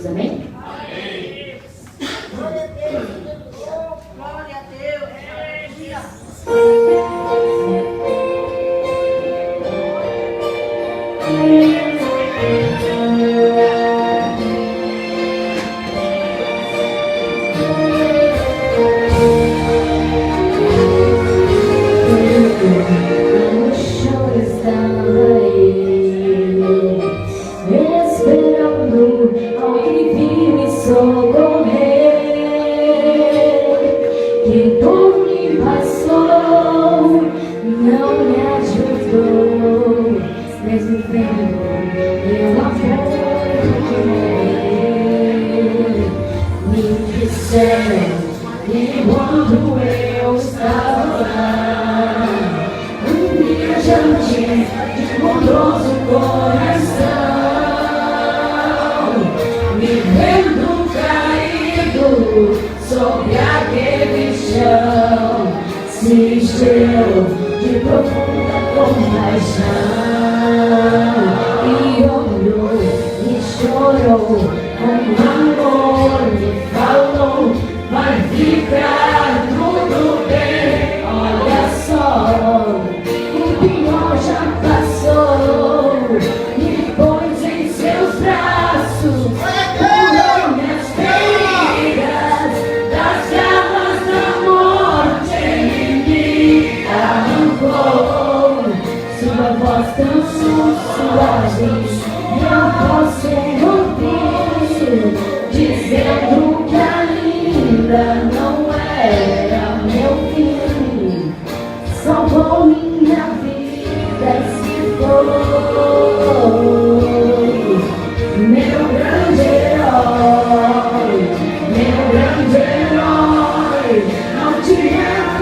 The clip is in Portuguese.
Jesus, amém? Glória a Deus. Glória a Deus. No chão estava eu, esperando alguém vir me socorrer. Que dor me passou, não me ajudou, mesmo vendo meu amor morrer. Me disseram que quando eu estava lá, viajante de bondoso coração, me vendo caído sobre aquele chão, se encheu de profunda compaixão e olhou e chorou com amor.